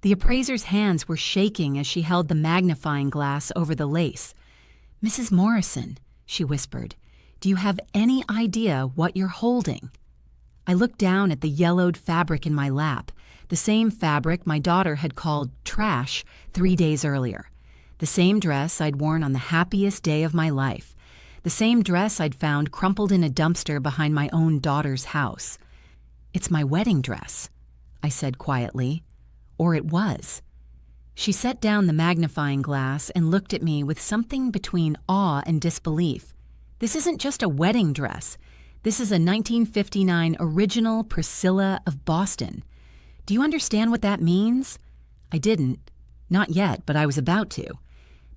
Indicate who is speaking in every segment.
Speaker 1: The appraiser's hands were shaking as she held the magnifying glass over the lace. "Mrs. Morrison," she whispered, "do you have any idea what you're holding?" I looked down at the yellowed fabric in my lap, the same fabric my daughter had called trash 3 days earlier. The same dress I'd worn on the happiest day of my life. The same dress I'd found crumpled in a dumpster behind my own daughter's house. "It's my wedding dress," I said quietly. Or it was. She set down the magnifying glass and looked at me with something between awe and disbelief. "This isn't just a wedding dress. This is a 1959 original Priscilla of Boston. Do you understand what that means?" I didn't. Not yet, but I was about to.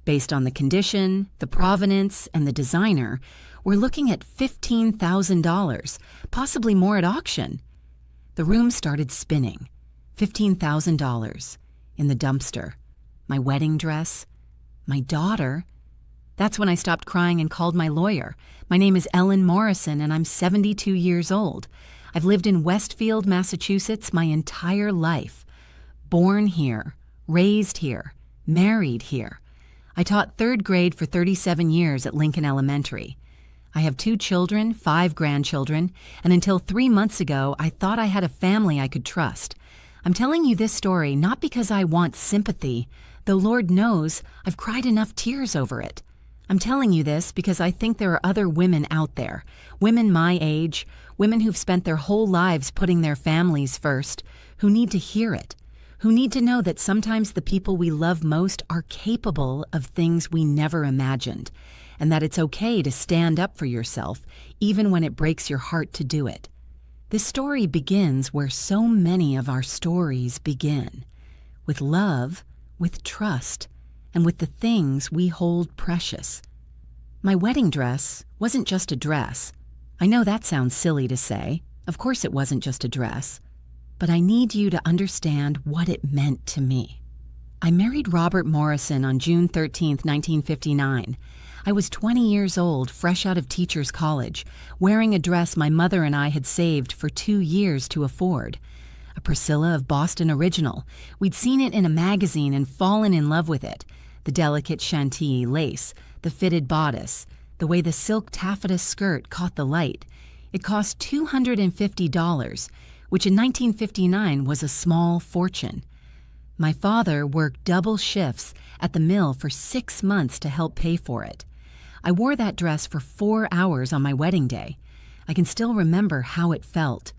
Speaker 1: Based on the condition, the provenance, and the designer, we're looking at $15,000, possibly more at auction. The room started spinning. $15,000 in the dumpster. My wedding dress. My daughter. That's when I stopped crying and called my lawyer. My name is Ellen Morrison, and I'm 72 years old. I've lived in Westfield, Massachusetts my entire life. Born here, raised here, married here. I taught 3rd grade for 37 years at Lincoln Elementary. I have 2 children, 5 grandchildren, and until 3 months ago, I thought I had a family I could trust. I'm telling you this story not because I want sympathy, though Lord knows I've cried enough tears over it. I'm telling you this because I think there are other women out there, women my age, women who've spent their whole lives putting their families first, who need to hear it, who need to know that sometimes the people we love most are capable of things we never imagined, and that it's okay to stand up for yourself, even when it breaks your heart to do it. This story begins where so many of our stories begin, with love, with trust, and with the things we hold precious. My wedding dress wasn't just a dress. I know that sounds silly to say. Of course it wasn't just a dress. But I need you to understand what it meant to me. I married Robert Morrison on June 13, 1959. I was 20 years old, fresh out of teacher's college, wearing a dress my mother and I had saved for 2 years to afford. A Priscilla of Boston original. We'd seen it in a magazine and fallen in love with it. The delicate chantilly lace, the fitted bodice, the way the silk taffeta skirt caught the light. It cost $250, which in 1959 was a small fortune. My father worked double shifts at the mill for 6 months to help pay for it. I wore that dress for 4 hours on my wedding day. I can still remember how it felt.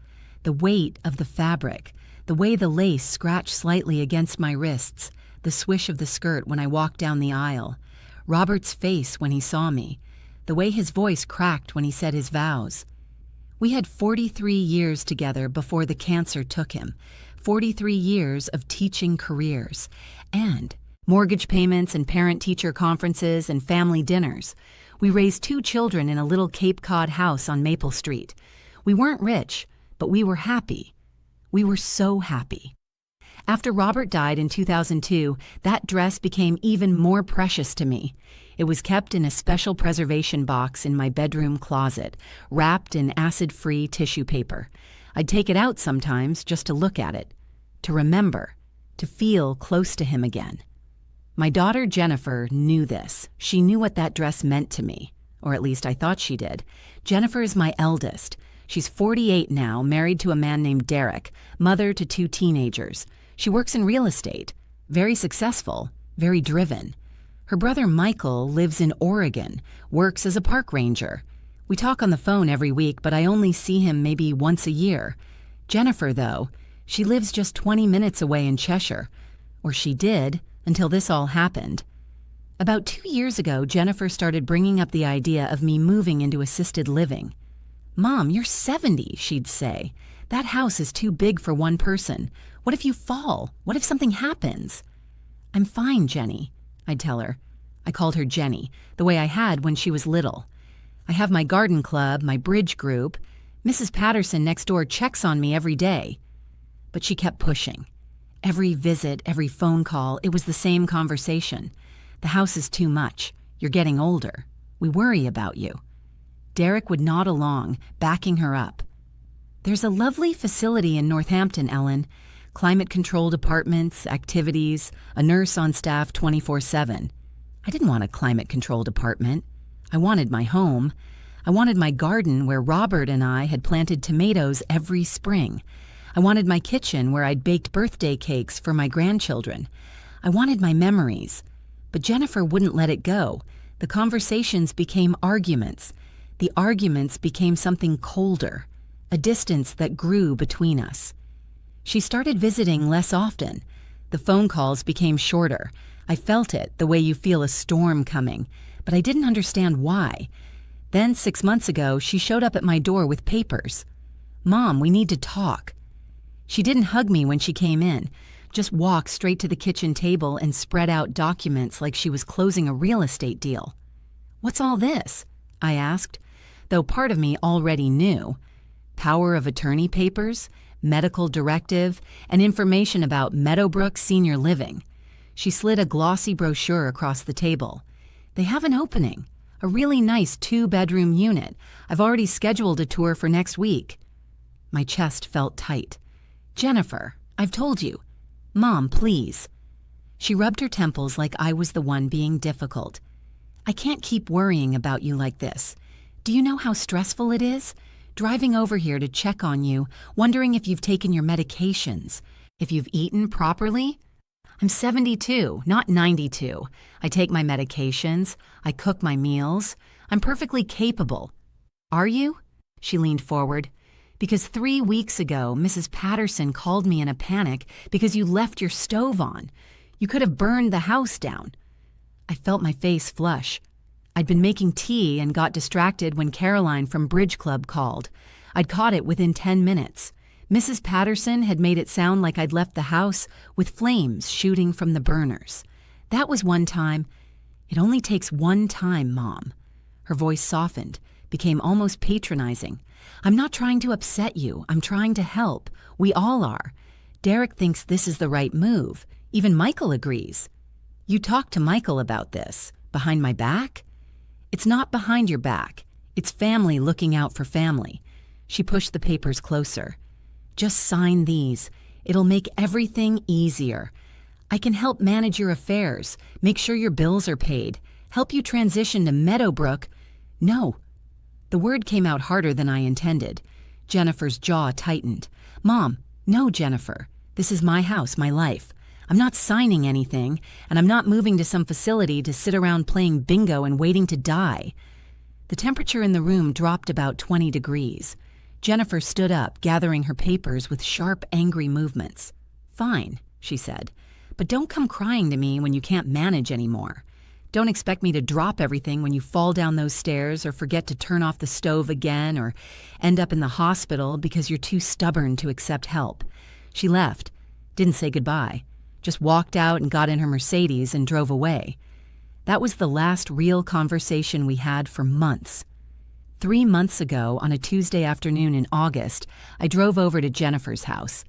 Speaker 1: The weight of the fabric, the way the lace scratched slightly against my wrists, the swish of the skirt when I walked down the aisle, Robert's face when he saw me, the way his voice cracked when he said his vows. We had 43 years together before the cancer took him, 43 years of teaching careers, and mortgage payments and parent-teacher conferences and family dinners. We raised 2 children in a little Cape Cod house on Maple Street. We weren't rich, but we were happy. We were so happy. After Robert died in 2002, that dress became even more precious to me. It was kept in a special preservation box in my bedroom closet, wrapped in acid-free tissue paper. I'd take it out sometimes just to look at it, to remember, to feel close to him again. My daughter Jennifer knew this. She knew what that dress meant to me, or at least I thought she did. Jennifer is my eldest. She's 48 now, married to a man named Derek, mother to 2 teenagers. She works in real estate, very successful, very driven. Her brother Michael lives in Oregon, works as a park ranger. We talk on the phone every week, but I only see him maybe once a year. Jennifer, though, she lives just 20 minutes away in Cheshire, or she did, until this all happened. About 2 years ago, Jennifer started bringing up the idea of me moving into assisted living. "Mom, you're 70, she'd say. That house is too big for one person. What if you fall? What if something happens?" "I'm fine, Jenny," I'd tell her. I called her Jenny, the way I had when she was little. "I have my garden club, my bridge group. Mrs. Patterson next door checks on me every day." But she kept pushing. Every visit, every phone call, it was the same conversation. "The house is too much. You're getting older. We worry about you." Derek would nod along, backing her up. "There's a lovely facility in Northampton, Ellen. climate-controlled apartments, activities, a nurse on staff 24/7. I didn't want a climate-controlled apartment. I wanted my home. I wanted my garden where Robert and I had planted tomatoes every spring. I wanted my kitchen where I'd baked birthday cakes for my grandchildren. I wanted my memories. But Jennifer wouldn't let it go. The conversations became arguments. The arguments became something colder, a distance that grew between us. She started visiting less often. The phone calls became shorter. I felt it, the way you feel a storm coming, but I didn't understand why. Then 6 months ago, she showed up at my door with papers. "Mom, we need to talk." She didn't hug me when she came in, just walked straight to the kitchen table and spread out documents like she was closing a real estate deal. "What's all this?" I asked, though part of me already knew. Power of attorney papers, medical directive, and information about Meadowbrook Senior Living. She slid a glossy brochure across the table. "They have an opening. A really nice 2-bedroom unit. I've already scheduled a tour for next week." My chest felt tight. "Jennifer, I've told you. Mom, please." She rubbed her temples like I was the one being difficult. "I can't keep worrying about you like this. Do you know how stressful it is? Driving over here to check on you, wondering if you've taken your medications, if you've eaten properly. I'm 72, not 92. I take my medications. I cook my meals. I'm perfectly capable. Are you?" She leaned forward. "Because 3 weeks ago, Mrs. Patterson called me in a panic because you left your stove on. You could have burned the house down." I felt my face flush. I'd been making tea and got distracted when Caroline from Bridge Club called. I'd caught it within 10 minutes. Mrs. Patterson had made it sound like I'd left the house with flames shooting from the burners. That was one time. "It only takes one time, Mom." Her voice softened, became almost patronizing. "I'm not trying to upset you. I'm trying to help. We all are. Derek thinks this is the right move. Even Michael agrees." "You talked to Michael about this? Behind my back?" "It's not behind your back. It's family looking out for family." She pushed the papers closer. "Just sign these. It'll make everything easier. I can help manage your affairs, make sure your bills are paid, help you transition to Meadowbrook." "No." The word came out harder than I intended. Jennifer's jaw tightened. "Mom, no, Jennifer. This is my house, my life. I'm not signing anything, and I'm not moving to some facility to sit around playing bingo and waiting to die." The temperature in the room dropped about 20 degrees. Jennifer stood up, gathering her papers with sharp, angry movements. "Fine," she said, "but don't come crying to me when you can't manage anymore. Don't expect me to drop everything when you fall down those stairs or forget to turn off the stove again or end up in the hospital because you're too stubborn to accept help." She left, didn't say goodbye, just walked out and got in her Mercedes and drove away. That was the last real conversation we had for months. 3 months ago, on a Tuesday afternoon in August, I drove over to Jennifer's house.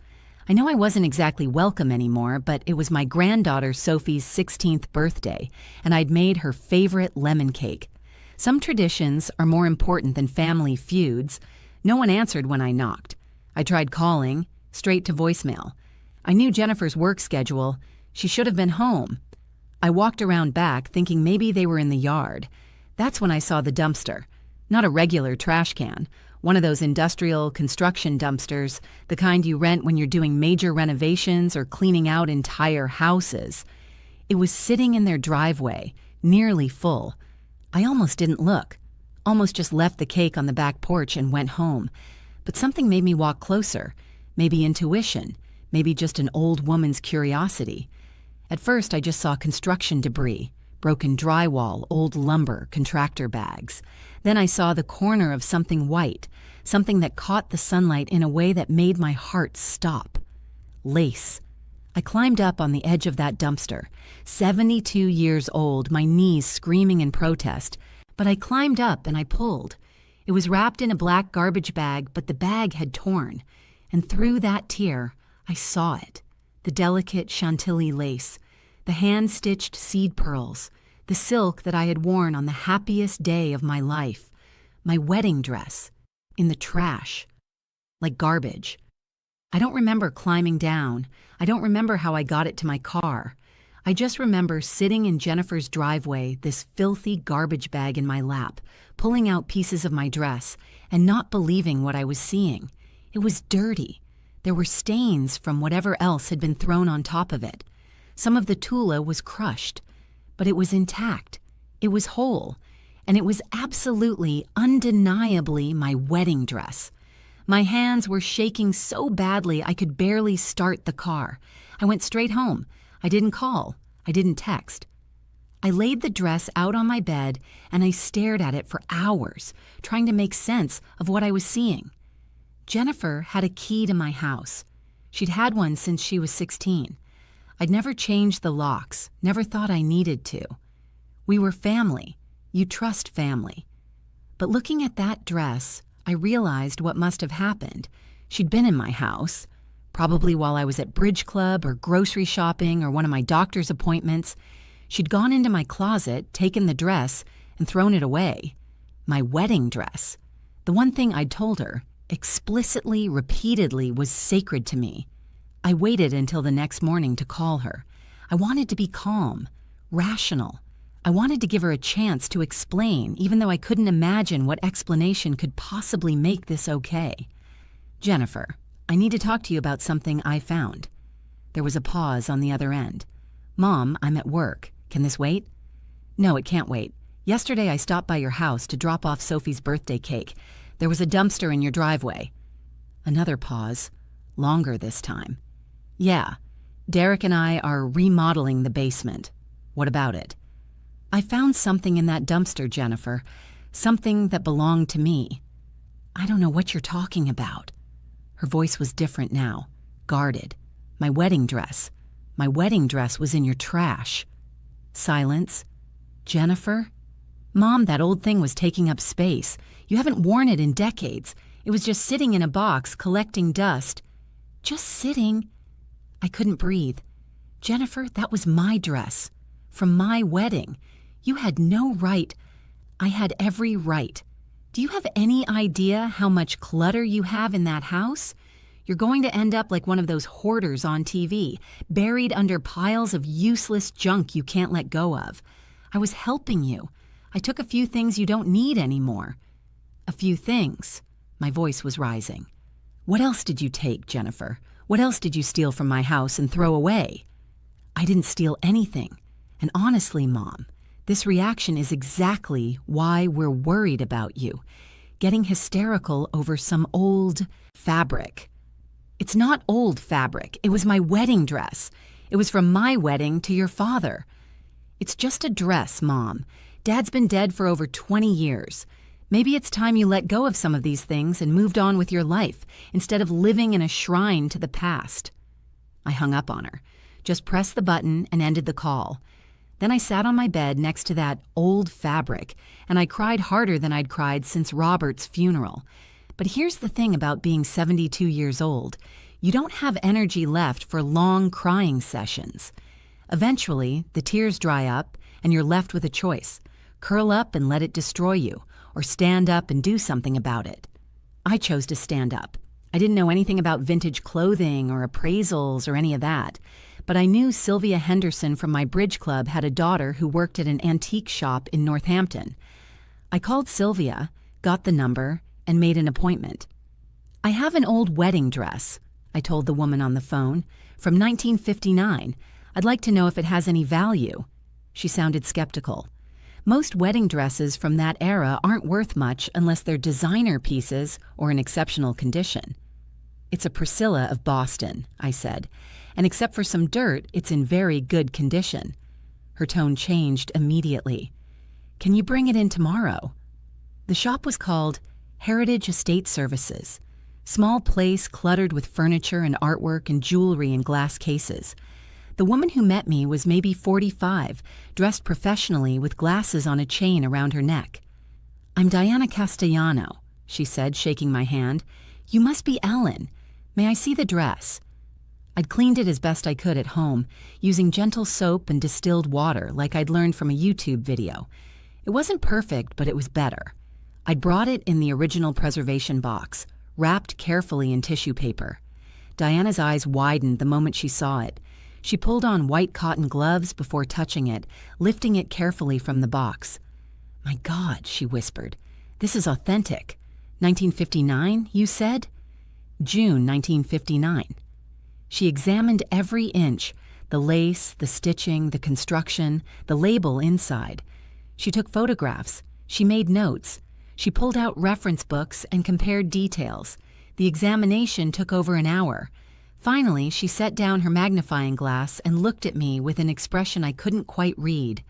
Speaker 1: I know I wasn't exactly welcome anymore, but it was my granddaughter Sophie's 16th birthday, and I'd made her favorite lemon cake. Some traditions are more important than family feuds. No one answered when I knocked. I tried calling, straight to voicemail. I knew Jennifer's work schedule. She should have been home. I walked around back, thinking maybe they were in the yard. That's when I saw the dumpster. Not a regular trash can, one of those industrial construction dumpsters, the kind you rent when you're doing major renovations or cleaning out entire houses. It was sitting in their driveway, nearly full. I almost didn't look, almost just left the cake on the back porch and went home. But something made me walk closer, maybe intuition, maybe just an old woman's curiosity. At first, I just saw construction debris, broken drywall, old lumber, contractor bags. Then I saw the corner of something white, something that caught the sunlight in a way that made my heart stop. Lace. I climbed up on the edge of that dumpster, 72 years old, my knees screaming in protest. But I climbed up and I pulled. It was wrapped in a black garbage bag, but the bag had torn. And through that tear, I saw it. The delicate Chantilly lace, the hand-stitched seed pearls, the silk that I had worn on the happiest day of my life, my wedding dress, in the trash, like garbage. I don't remember climbing down. I don't remember how I got it to my car. I just remember sitting in Jennifer's driveway, this filthy garbage bag in my lap, pulling out pieces of my dress, and not believing what I was seeing. It was dirty. There were stains from whatever else had been thrown on top of it. Some of the tulle was crushed, but it was intact. It was whole, and it was absolutely, undeniably my wedding dress. My hands were shaking so badly I could barely start the car. I went straight home. I didn't call. I didn't text. I laid the dress out on my bed and I stared at it for hours, trying to make sense of what I was seeing. Jennifer had a key to my house. She'd had one since she was 16. I'd never changed the locks, never thought I needed to. We were family. You trust family. But looking at that dress, I realized what must have happened. She'd been in my house, probably while I was at bridge club or grocery shopping or one of my doctor's appointments. She'd gone into my closet, taken the dress, and thrown it away. My wedding dress. The one thing I'd told her, explicitly, repeatedly, was sacred to me. I waited until the next morning to call her. I wanted to be calm, rational. I wanted to give her a chance to explain, even though I couldn't imagine what explanation could possibly make this okay. Jennifer, I need to talk to you about something I found. There was a pause on the other end. Mom, I'm at work. Can this wait? No, it can't wait. Yesterday I stopped by your house to drop off Sophie's birthday cake. There was a dumpster in your driveway. Another pause, longer this time. Yeah, Derek and I are remodeling the basement. What about it? I found something in that dumpster, Jennifer. Something that belonged to me. I don't know what you're talking about. Her voice was different now, guarded. My wedding dress. My wedding dress was in your trash. Silence. Jennifer? Mom, that old thing was taking up space. You haven't worn it in decades. It was just sitting in a box, collecting dust. Just sitting. I couldn't breathe. Jennifer, that was my dress. From my wedding. You had no right. I had every right. Do you have any idea how much clutter you have in that house? You're going to end up like one of those hoarders on TV, buried under piles of useless junk you can't let go of. I was helping you. I took a few things you don't need anymore. A few things. My voice was rising. What else did you take, Jennifer? What else did you steal from my house and throw away? I didn't steal anything. And honestly, Mom, this reaction is exactly why we're worried about you, getting hysterical over some old fabric. It's not old fabric. It was my wedding dress. It was from my wedding to your father. It's just a dress, Mom. Dad's been dead for over 20 years. Maybe it's time you let go of some of these things and moved on with your life instead of living in a shrine to the past. I hung up on her, just pressed the button and ended the call. Then I sat on my bed next to that old fabric, and I cried harder than I'd cried since Robert's funeral. But here's the thing about being 72 years old. You don't have energy left for long crying sessions. Eventually, the tears dry up, and you're left with a choice. Curl up and let it destroy you, or stand up and do something about it. I chose to stand up. I didn't know anything about vintage clothing or appraisals or any of that. But I knew Sylvia Henderson from my bridge club had a daughter who worked at an antique shop in Northampton. I called Sylvia, got the number, and made an appointment. I have an old wedding dress, I told the woman on the phone, from 1959. I'd like to know if it has any value. She sounded skeptical. Most wedding dresses from that era aren't worth much unless they're designer pieces or in exceptional condition. It's a Priscilla of Boston, I said, and except for some dirt, it's in very good condition. Her tone changed immediately. Can you bring it in tomorrow? The shop was called Heritage Estate Services. Small place cluttered with furniture and artwork and jewelry in glass cases. The woman who met me was maybe 45, dressed professionally with glasses on a chain around her neck. I'm Diana Castellano, she said, shaking my hand. You must be Ellen. May I see the dress? I'd cleaned it as best I could at home, using gentle soap and distilled water like I'd learned from a YouTube video. It wasn't perfect, but it was better. I'd brought it in the original preservation box, wrapped carefully in tissue paper. Diana's eyes widened the moment she saw it. She pulled on white cotton gloves before touching it, lifting it carefully from the box. "My God," she whispered. "This is authentic. 1959, you said?" "June 1959. She examined every inch, the lace, the stitching, the construction, the label inside. She took photographs. She made notes. She pulled out reference books and compared details. The examination took over an hour. Finally, she set down her magnifying glass and looked at me with an expression I couldn't quite read.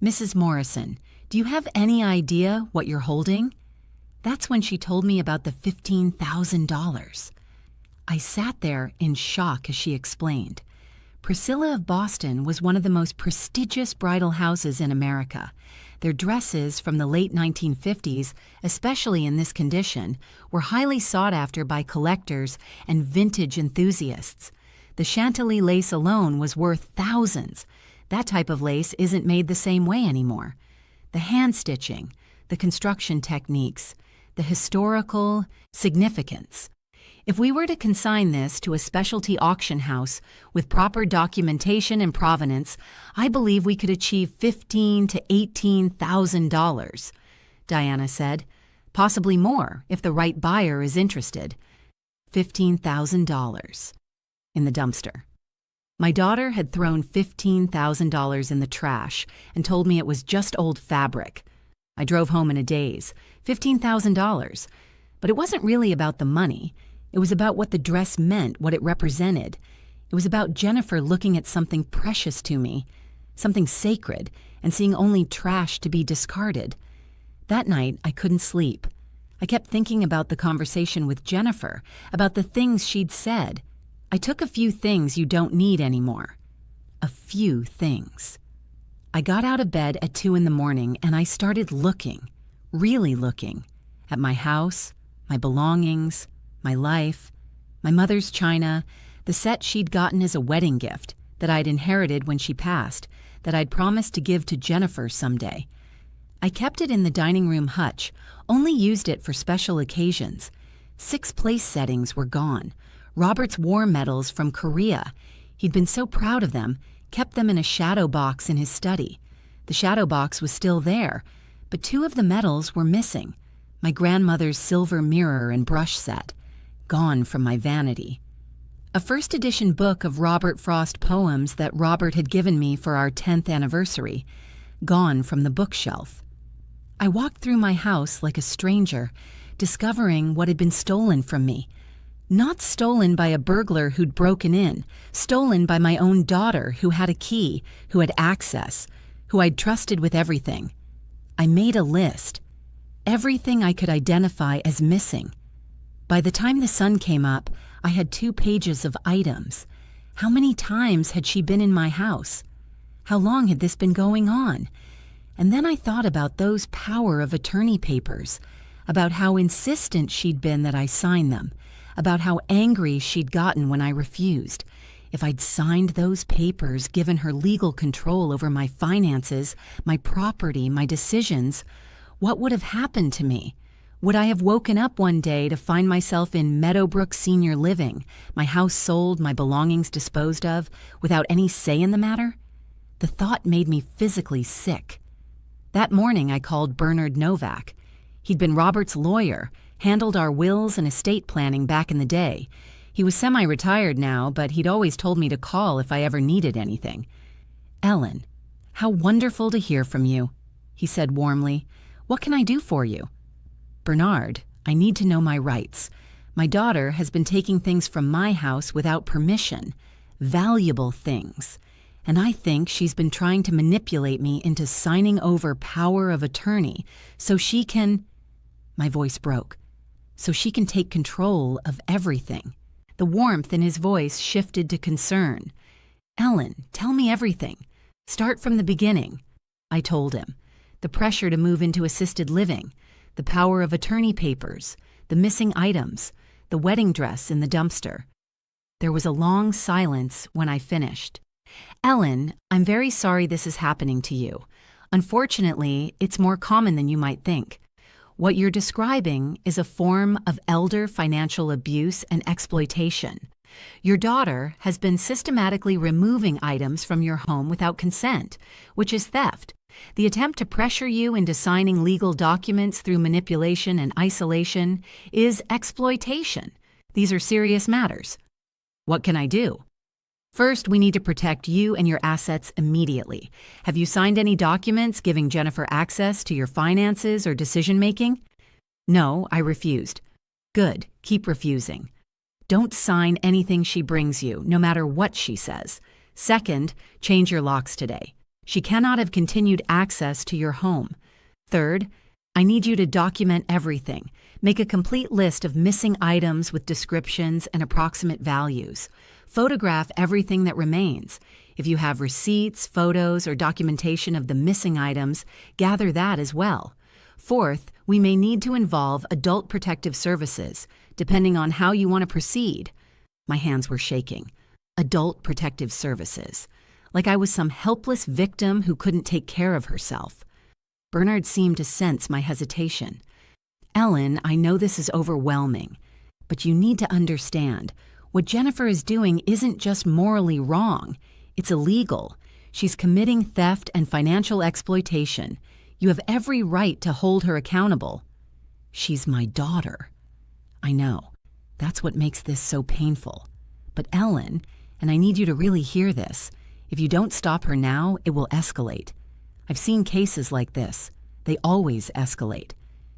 Speaker 1: "Mrs. Morrison, do you have any idea what you're holding?" That's when she told me about the $15,000. I sat there in shock as she explained. Priscilla of Boston was one of the most prestigious bridal houses in America. Their dresses from the late 1950s, especially in this condition, were highly sought after by collectors and vintage enthusiasts. The Chantilly lace alone was worth thousands. That type of lace isn't made the same way anymore. The hand stitching, the construction techniques, the historical significance. If we were to consign this to a specialty auction house with proper documentation and provenance, I believe we could achieve $15,000 to $18,000, Diana said. Possibly more if the right buyer is interested. $15,000 in the dumpster. My daughter had thrown $15,000 in the trash and told me it was just old fabric. I drove home in a daze. $15,000. But it wasn't really about the money. It was about what the dress meant, what it represented. It was about Jennifer looking at something precious to me, something sacred, and seeing only trash to be discarded. That night, I couldn't sleep. I kept thinking about the conversation with Jennifer, about the things she'd said. I took a few things you don't need anymore. A few things. I got out of bed at 2 a.m. and I started looking, really looking, at my house, my belongings, my life, my mother's china, the set she'd gotten as a wedding gift that I'd inherited when she passed, that I'd promised to give to Jennifer someday. I kept it in the dining room hutch, only used it for special occasions. 6 place settings were gone. Robert's war medals from Korea. He'd been so proud of them, kept them in a shadow box in his study. The shadow box was still there, but 2 of the medals were missing. My grandmother's silver mirror and brush set. Gone from my vanity. A first edition book of Robert Frost poems that Robert had given me for our 10th anniversary. Gone from the bookshelf. I walked through my house like a stranger, discovering what had been stolen from me. Not stolen by a burglar who'd broken in, stolen by my own daughter who had a key, who had access, who I'd trusted with everything. I made a list. Everything I could identify as missing. By the time the sun came up, I had 2 pages of items. How many times had she been in my house? How long had this been going on? And then I thought about those power of attorney papers, about how insistent she'd been that I sign them, about how angry she'd gotten when I refused. If I'd signed those papers, given her legal control over my finances, my property, my decisions, what would have happened to me? Would I have woken up one day to find myself in Meadowbrook Senior Living, my house sold, my belongings disposed of, without any say in the matter? The thought made me physically sick. That morning I called Bernard Novak. He'd been Robert's lawyer, handled our wills and estate planning back in the day. He was semi-retired now, but he'd always told me to call if I ever needed anything. "Ellen, how wonderful to hear from you," he said warmly. "What can I do for you?" "Bernard, I need to know my rights. My daughter has been taking things from my house without permission, valuable things, and I think she's been trying to manipulate me into signing over power of attorney so she can—" My voice broke. "So she can take control of everything." The warmth in his voice shifted to concern. "Ellen, tell me everything. Start from the beginning." I told him. The pressure to move into assisted living, the power of attorney papers, the missing items, the wedding dress in the dumpster. There was a long silence when I finished. "Ellen, I'm very sorry this is happening to you. Unfortunately, it's more common than you might think. What you're describing is a form of elder financial abuse and exploitation. Your daughter has been systematically removing items from your home without consent, which is theft. The attempt to pressure you into signing legal documents through manipulation and isolation is exploitation. These are serious matters. What can I do? First, we need to protect you and your assets immediately. Have you signed any documents giving Jennifer access to your finances or decision-making? No, I refused. Good, keep refusing. Don't sign anything she brings you, no matter what she says. Second, change your locks today. She cannot have continued access to your home. Third, I need you to document everything. Make a complete list of missing items with descriptions and approximate values. Photograph everything that remains. If you have receipts, photos, or documentation of the missing items, gather that as well. Fourth, we may need to involve adult protective services, depending on how you want to proceed. My hands were shaking. Adult protective services. Like I was some helpless victim who couldn't take care of herself. Bernard seemed to sense my hesitation. Ellen, I know this is overwhelming, but you need to understand. What Jennifer is doing isn't just morally wrong. It's illegal. She's committing theft and financial exploitation. You have every right to hold her accountable. She's my daughter. I know. That's what makes this so painful. But Ellen, and I need you to really hear this, if you don't stop her now, it will escalate. I've seen cases like this. They always escalate.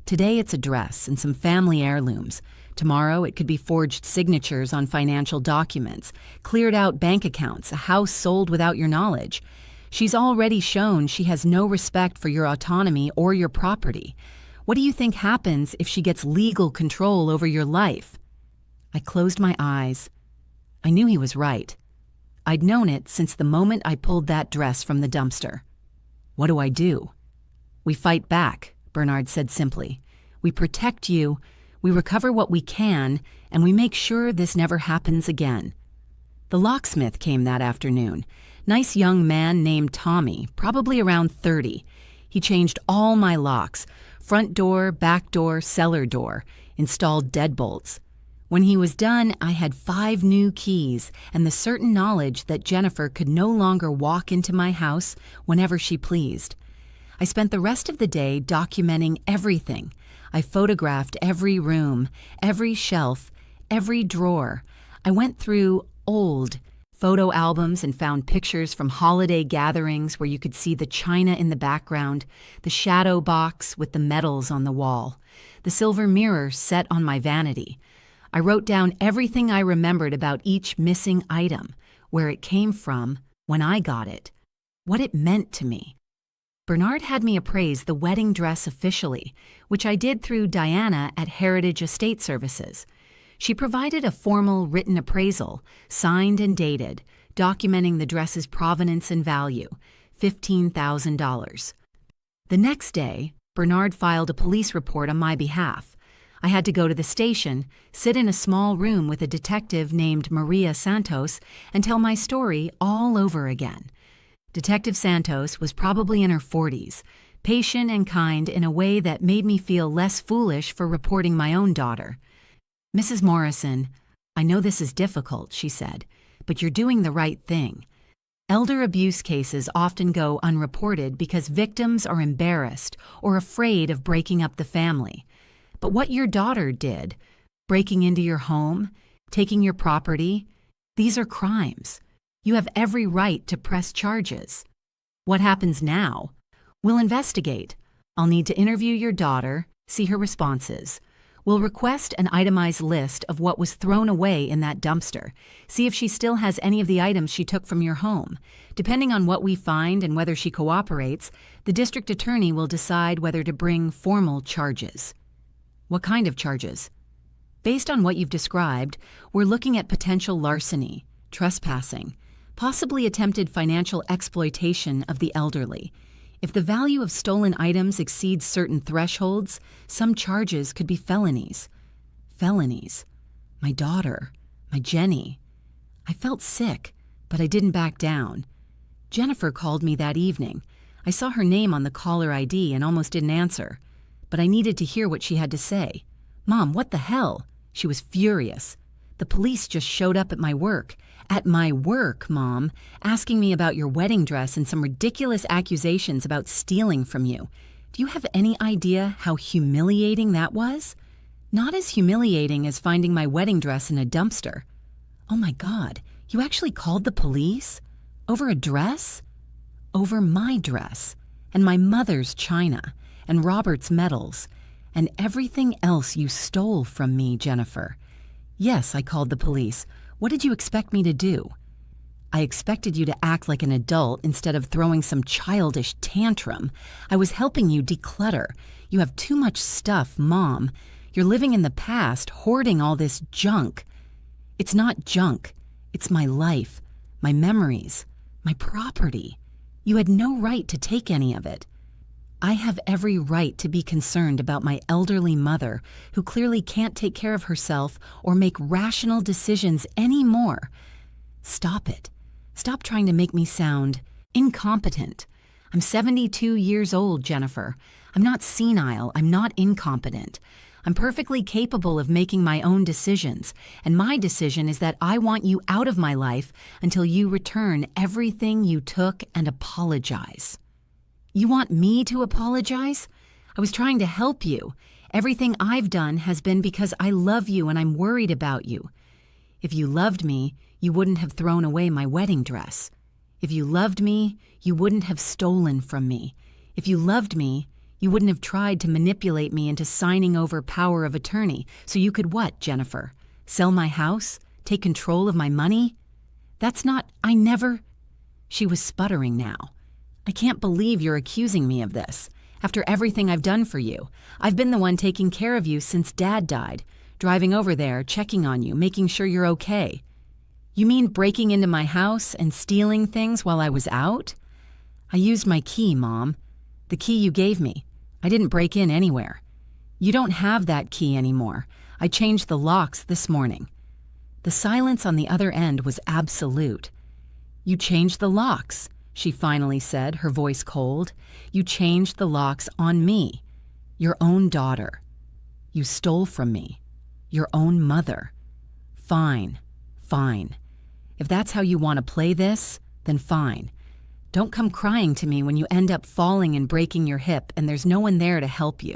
Speaker 1: Today it's a dress and some family heirlooms. Tomorrow it could be forged signatures on financial documents, cleared out bank accounts, a house sold without your knowledge. She's already shown she has no respect for your autonomy or your property. What do you think happens if she gets legal control over your life? I closed my eyes. I knew he was right. I'd known it since the moment I pulled that dress from the dumpster. What do I do? We fight back, Bernard said simply. We protect you, we recover what we can, and we make sure this never happens again. The locksmith came that afternoon. Nice young man named Tommy, probably around 30. He changed all my locks, front door, back door, cellar door, installed deadbolts. When he was done, I had 5 new keys and the certain knowledge that Jennifer could no longer walk into my house whenever she pleased. I spent the rest of the day documenting everything. I photographed every room, every shelf, every drawer. I went through old photo albums and found pictures from holiday gatherings where you could see the china in the background, the shadow box with the medals on the wall, the silver mirror set on my vanity. I wrote down everything I remembered about each missing item, where it came from, when I got it, what it meant to me. Bernard had me appraise the wedding dress officially, which I did through Diana at Heritage Estate Services. She provided a formal written appraisal, signed and dated, documenting the dress's provenance and value, $15,000. The next day, Bernard filed a police report on my behalf. I had to go to the station, sit in a small room with a detective named Maria Santos, and tell my story all over again. Detective Santos was probably in her 40s, patient and kind in a way that made me feel less foolish for reporting my own daughter. Mrs. Morrison, I know this is difficult, she said, but you're doing the right thing. Elder abuse cases often go unreported because victims are embarrassed or afraid of breaking up the family. But what your daughter did, breaking into your home, taking your property, these are crimes. You have every right to press charges. What happens now? We'll investigate. I'll need to interview your daughter, see her responses. We'll request an itemized list of what was thrown away in that dumpster. See if she still has any of the items she took from your home. Depending on what we find and whether she cooperates, the district attorney will decide whether to bring formal charges. What kind of charges? Based on what you've described, we're looking at potential larceny, trespassing, possibly attempted financial exploitation of the elderly. If the value of stolen items exceeds certain thresholds, some charges could be felonies. Felonies. My daughter. My Jenny. I felt sick, but I didn't back down. Jennifer called me that evening. I saw her name on the caller ID and almost didn't answer. But I needed to hear what she had to say. Mom, what the hell? She was furious. The police just showed up at my work. At my work, Mom, asking me about your wedding dress and some ridiculous accusations about stealing from you. Do you have any idea how humiliating that was? Not as humiliating as finding my wedding dress in a dumpster. Oh my God, you actually called the police? Over a dress? Over my dress, and my mother's china, and Robert's medals, and everything else you stole from me, Jennifer. Yes, I called the police. What did you expect me to do? I expected you to act like an adult instead of throwing some childish tantrum. I was helping you declutter. You have too much stuff, Mom. You're living in the past, hoarding all this junk. It's not junk. It's my life, my memories, my property. You had no right to take any of it. I have every right to be concerned about my elderly mother, who clearly can't take care of herself or make rational decisions anymore. Stop it. Stop trying to make me sound incompetent. I'm 72 years old, Jennifer. I'm not senile. I'm not incompetent. I'm perfectly capable of making my own decisions, and my decision is that I want you out of my life until you return everything you took and apologize. You want me to apologize? I was trying to help you. Everything I've done has been because I love you and I'm worried about you. If you loved me, you wouldn't have thrown away my wedding dress. If you loved me, you wouldn't have stolen from me. If you loved me, you wouldn't have tried to manipulate me into signing over power of attorney so you could what, Jennifer? Sell my house? Take control of my money? That's not, I never... She was sputtering now. I can't believe you're accusing me of this. After everything I've done for you, I've been the one taking care of you since Dad died, driving over there, checking on you, making sure you're okay. You mean breaking into my house and stealing things while I was out? I used my key, Mom. The key you gave me. I didn't break in anywhere. You don't have that key anymore. I changed the locks this morning. The silence on the other end was absolute. You changed the locks, she finally said, her voice cold. You changed the locks on me, your own daughter. You stole from me, your own mother. Fine, fine. If that's how you want to play this, then fine. Don't come crying to me when you end up falling and breaking your hip and there's no one there to help you.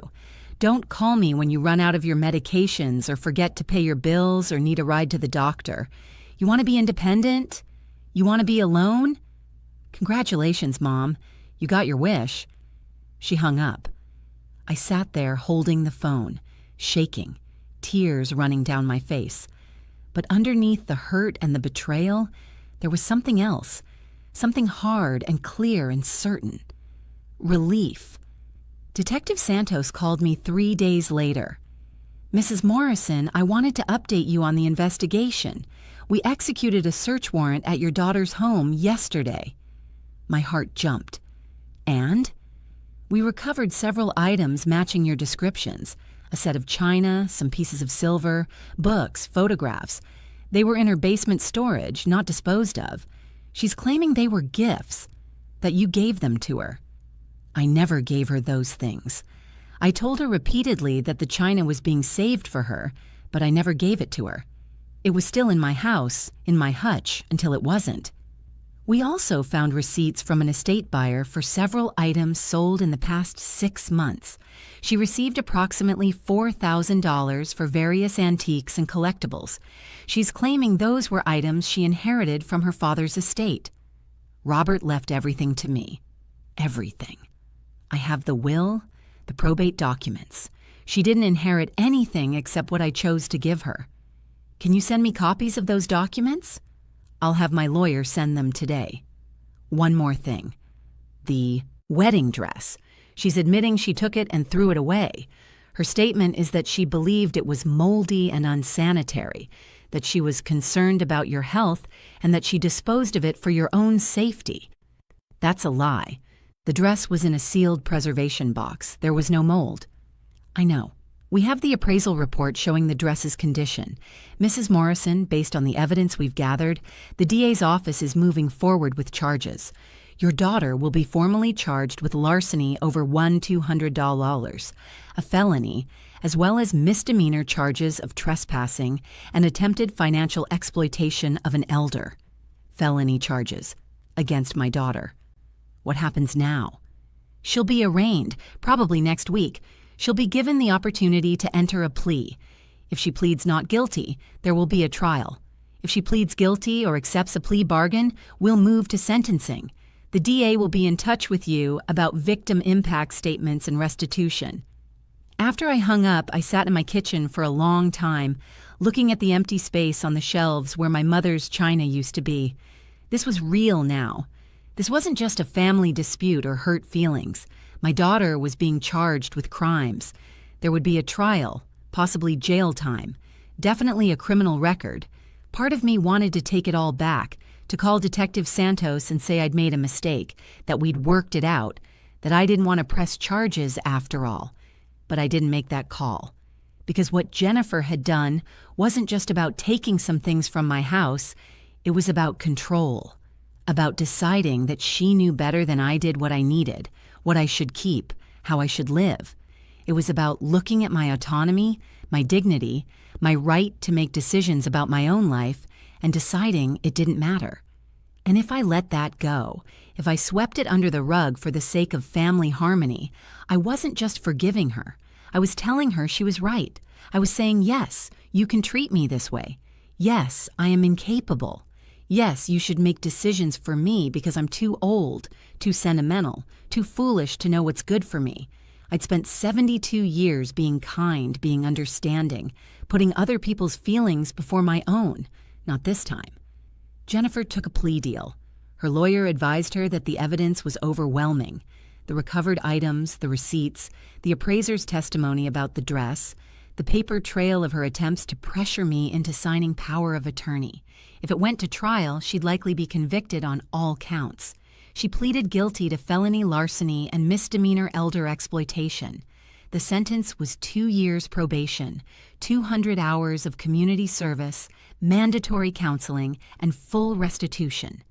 Speaker 1: Don't call me when you run out of your medications or forget to pay your bills or need a ride to the doctor. You want to be independent? You want to be alone? Congratulations, Mom. You got your wish. She hung up. I sat there holding the phone, shaking, tears running down my face. But underneath the hurt and the betrayal, there was something else. Something hard and clear and certain. Relief. Detective Santos called me 3 days later. Mrs. Morrison, I wanted to update you on the investigation. We executed a search warrant at your daughter's home yesterday. My heart jumped. And? We recovered several items matching your descriptions. A set of china, some pieces of silver, books, photographs. They were in her basement storage, not disposed of. She's claiming they were gifts, that you gave them to her. I never gave her those things. I told her repeatedly that the china was being saved for her, but I never gave it to her. It was still in my house, in my hutch, until it wasn't. We also found receipts from an estate buyer for several items sold in the past 6 months. She received approximately $4,000 for various antiques and collectibles. She's claiming those were items she inherited from her father's estate. Robert left everything to me. Everything. I have the will, the probate documents. She didn't inherit anything except what I chose to give her. Can you send me copies of those documents? I'll have my lawyer send them today. One more thing. The wedding dress. She's admitting she took it and threw it away. Her statement is that she believed it was moldy and unsanitary, that she was concerned about your health, and that she disposed of it for your own safety. That's a lie. The dress was in a sealed preservation box. There was no mold. I know. We have the appraisal report showing the dress's condition. Mrs. Morrison, based on the evidence we've gathered, the DA's office is moving forward with charges. Your daughter will be formally charged with larceny over $200, a felony, as well as misdemeanor charges of trespassing and attempted financial exploitation of an elder. Felony charges against my daughter. What happens now? She'll be arraigned, probably next week. She'll be given the opportunity to enter a plea. If she pleads not guilty, there will be a trial. If she pleads guilty or accepts a plea bargain, we'll move to sentencing. The DA will be in touch with you about victim impact statements and restitution. After I hung up, I sat in my kitchen for a long time, looking at the empty space on the shelves where my mother's china used to be. This was real now. This wasn't just a family dispute or hurt feelings. My daughter was being charged with crimes. There would be a trial, possibly jail time, definitely a criminal record. Part of me wanted to take it all back, to call Detective Santos and say I'd made a mistake, that we'd worked it out, that I didn't want to press charges after all. But I didn't make that call. Because what Jennifer had done wasn't just about taking some things from my house, it was about control. About deciding that she knew better than I did what I needed, what I should keep, how I should live. It was about looking at my autonomy, my dignity, my right to make decisions about my own life, and deciding it didn't matter. And if I let that go, if I swept it under the rug for the sake of family harmony, I wasn't just forgiving her. I was telling her she was right. I was saying, yes, you can treat me this way. Yes, I am incapable. Yes, you should make decisions for me because I'm too old, too sentimental, too foolish to know what's good for me. I'd spent 72 years being kind, being understanding, putting other people's feelings before my own. Not this time. Jennifer took a plea deal. Her lawyer advised her that the evidence was overwhelming. The recovered items, the receipts, the appraiser's testimony about the dress, the paper trail of her attempts to pressure me into signing power of attorney. If it went to trial, she'd likely be convicted on all counts. She pleaded guilty to felony larceny and misdemeanor elder exploitation. The sentence was 2 years probation, 200 hours of community service, mandatory counseling, and full restitution.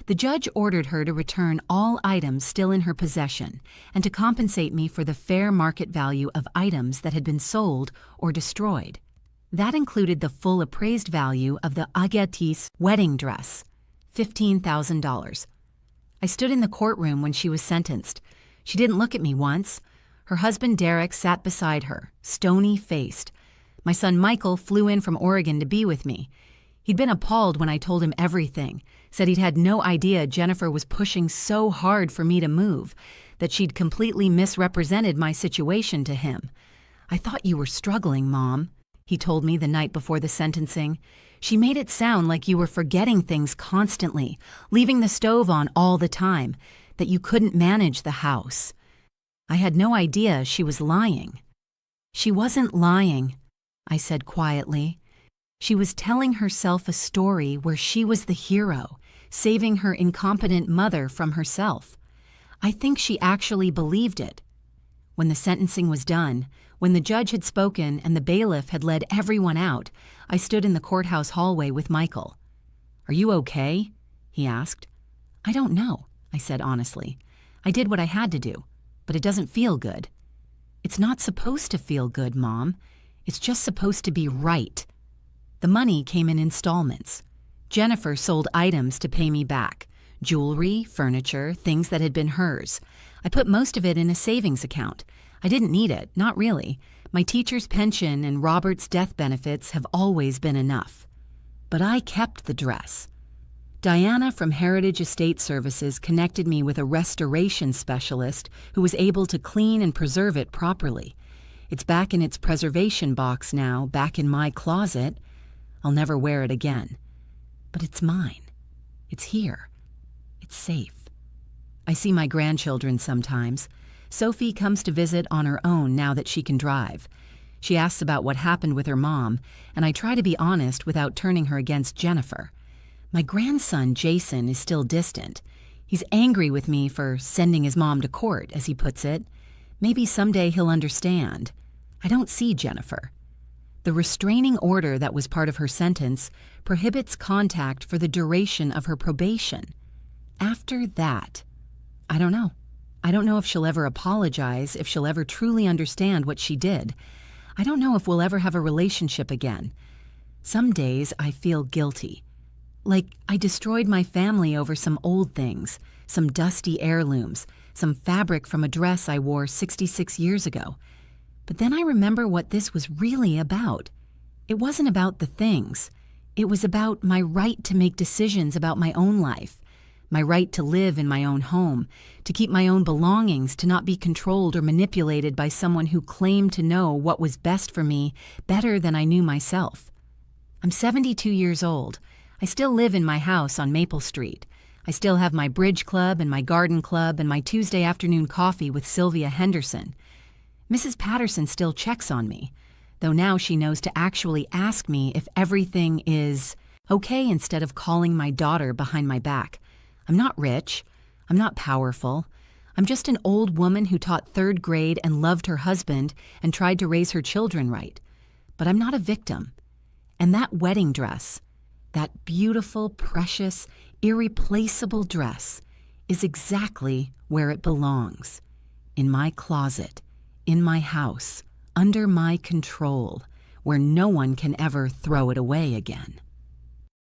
Speaker 1: The judge ordered her to return all items still in her possession and to compensate me for the fair market value of items that had been sold or destroyed. That included the full appraised value of the Agatis wedding dress, $15,000. I stood in the courtroom when she was sentenced. She didn't look at me once. Her husband Derek sat beside her, stony-faced. My son Michael flew in from Oregon to be with me. He'd been appalled when I told him everything, said he'd had no idea Jennifer was pushing so hard for me to move, that she'd completely misrepresented my situation to him. "I thought you were struggling, Mom," he told me the night before the sentencing. "She made it sound like you were forgetting things constantly, leaving the stove on all the time, that you couldn't manage the house." I had no idea she was lying. "She wasn't lying," I said quietly. She was telling herself a story where she was the hero, saving her incompetent mother from herself. I think she actually believed it. When the sentencing was done, when the judge had spoken and the bailiff had led everyone out, I stood in the courthouse hallway with Michael. "Are you okay?" he asked. "I don't know," I said honestly. "I did what I had to do, but it doesn't feel good." "It's not supposed to feel good, Mom. It's just supposed to be right." The money came in installments. Jennifer sold items to pay me back. Jewelry, furniture, things that had been hers. I put most of it in a savings account. I didn't need it, not really. My teacher's pension and Robert's death benefits have always been enough. But I kept the dress. Diana from Heritage Estate Services connected me with a restoration specialist who was able to clean and preserve it properly. It's back in its preservation box now, back in my closet. I'll never wear it again. But it's mine. It's here. It's safe. I see my grandchildren sometimes. Sophie comes to visit on her own now that she can drive. She asks about what happened with her mom, and I try to be honest without turning her against Jennifer. My grandson, Jason, is still distant. He's angry with me for sending his mom to court, as he puts it. Maybe someday he'll understand. I don't see Jennifer. The restraining order that was part of her sentence prohibits contact for the duration of her probation. After that, I don't know. I don't know if she'll ever apologize, if she'll ever truly understand what she did. I don't know if we'll ever have a relationship again. Some days I feel guilty. Like I destroyed my family over some old things, some dusty heirlooms, some fabric from a dress I wore 66 years ago. But then I remember what this was really about. It wasn't about the things. It was about my right to make decisions about my own life, my right to live in my own home, to keep my own belongings, to not be controlled or manipulated by someone who claimed to know what was best for me better than I knew myself. I'm 72 years old. I still live in my house on Maple Street. I still have my bridge club and my garden club and my Tuesday afternoon coffee with Sylvia Henderson. Mrs. Patterson still checks on me, though now she knows to actually ask me if everything is okay instead of calling my daughter behind my back. I'm not rich. I'm not powerful. I'm just an old woman who taught third grade and loved her husband and tried to raise her children right. But I'm not a victim. And that wedding dress, that beautiful, precious, irreplaceable dress, is exactly where it belongs. In my closet, in my house, under my control, where no one can ever throw it away again.